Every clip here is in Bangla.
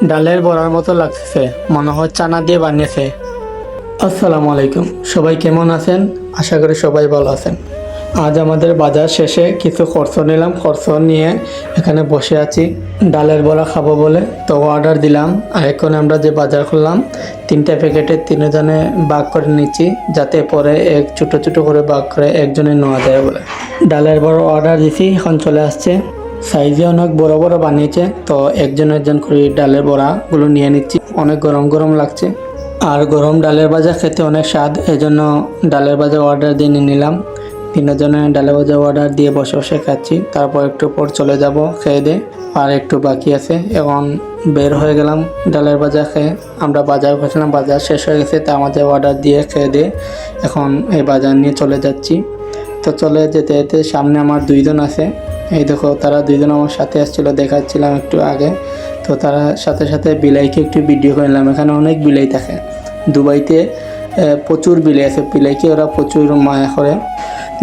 ডালের বড়ার মতো লাগছে, মনে হয় চানা দিয়ে বানিয়েছে। আসসালামু আলাইকুম, সবাই কেমন আছেন? আশা করি সবাই ভালো আছেন। আজ আমাদের বাজার শেষে কিছু খরচ নিলাম, খরচ নিয়ে এখানে বসে আছি ডালের বড়া খাবো বলে। তো অর্ডার দিলাম, আর এখন আমরা যে বাজার করলাম 3টা প্যাকেটে 3জনে ভাগ করে নিচ্ছি, যাতে পরে এক ছোটো ছোটো করে ভাগ করে একজনে নেওয়া যায় বলে। ডালের বড়া অর্ডার দিছি, এখন চলে আসছে। সাইজে অনেক বড় বড় বানিয়েছে, তো একজন একজন করে ডালের বড়াগুলো নিয়ে নিচ্ছি। অনেক গরম গরম লাগছে, আর গরম ডালের ভাজা খেতে অনেক স্বাদ, এজন্য ডালের ভাজা অর্ডার দিয়ে নিলাম। 3জনে ডালের ভাজা অর্ডার দিয়ে বসে বসে খাচ্ছি। তারপর একটু পর চলে যাব খেয়ে দিয়ে, আর একটু বাকি আছে। এখন বের হয়ে গেলাম ডালের ভাজা খেয়ে। আমরা বাজার করছিলাম, বাজার শেষ হয়ে গেছে, তা আমাদের অর্ডার দিয়ে খেয়ে দিয়ে এখন এই বাজার নিয়ে চলে যাচ্ছি। তো চলে যেতে যেতে সামনে আমার 2জন আছে, এই দেখো তারা 2জন আমার সাথে আসছিলো, দেখাচ্ছিলাম একটু আগে। তো তারা সাথে সাথে বিলাইকে একটু ভিডিও করে নিলাম। এখানে অনেক বিলাই থাকে, দুবাইতে প্রচুর বিলাই আছে। বিলাইকে ওরা প্রচুর মায়া করে।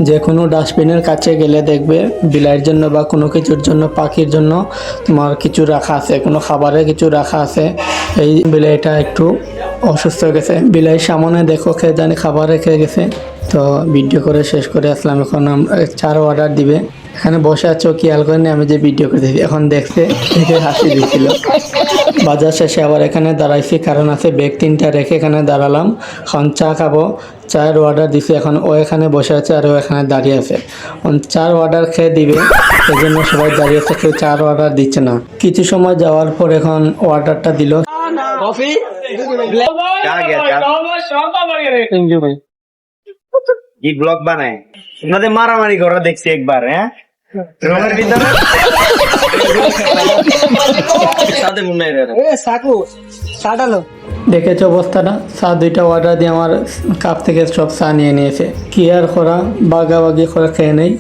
যে কোনো ডাস্টবিনের কাছে গেলে দেখবে বিলাইয়ের জন্য বা কোনো কিছুর জন্য, পাখির জন্য তোমার কিছু রাখা আছে, কোনো খাবারে কিছু রাখা আছে। এই বিলাইটা একটু অসুস্থ হয়ে গেছে, বিলাইয়ের সামনে দেখো খেয়ে জানি খাবার রেখে গেছে। তো ভিডিও করে শেষ করে আসলাম। এখন আমরা 4 অর্ডার দিবে, এখানে বসে আছো খেয়াল করেনি আমি যে ভিডিও করতেছি। এখন দেখছে, দেখে হাসি দিচ্ছিল। বাজার শেষে আবার এখানে দাঁড়াইছি, কারণ আছে ব্যাগ 3টা রেখে এখানে দাঁড়ালাম। এখন চা খাবো, চায়ের অর্ডার দিছি। এখন ও এখানে বসে আছে আর ও এখানে দাঁড়িয়ে আছে। 4 অর্ডার খেয়ে দিবে, এই জন্য সবাই দাঁড়িয়ে আছে, কেউ 4 অর্ডার দিচ্ছে না। কিছু সময় যাওয়ার পর এখন অর্ডারটা দিল। कॉफी क्या गया क्या थैंक यू भाई। ये ब्लॉग बनाए उन्होंने मारामारी करा देखছি একবার হ্যাঁ রুমের ভিতরে সাথে মুন্নাই রে ए साकू साडालो দেখেছো অবস্থাটা, চা 2টা অর্ডার দিয়ে আমার কাপ থেকে সব চা নিয়ে নিয়েছে। কি আর করা, বাগাবাগি করে খেয়ে নেই।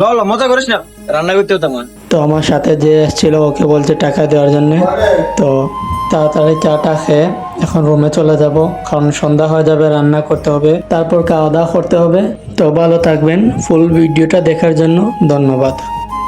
বলো মজা করিস না রান্না করতে হতো আমার তো আমার সাথে যে এসেছিল ওকে বলছে টাকা দেওয়ার জন্য। তো তাড়াতাড়ি চাটা খেয়ে এখন রুমে চলে যাব, কারণ সন্ধ্যা হয়ে যাবে, রান্না করতে হবে, তারপর খাওয়া দাওয়া করতে হবে। তো ভালো থাকবেন, ফুল ভিডিওটা দেখার জন্য ধন্যবাদ।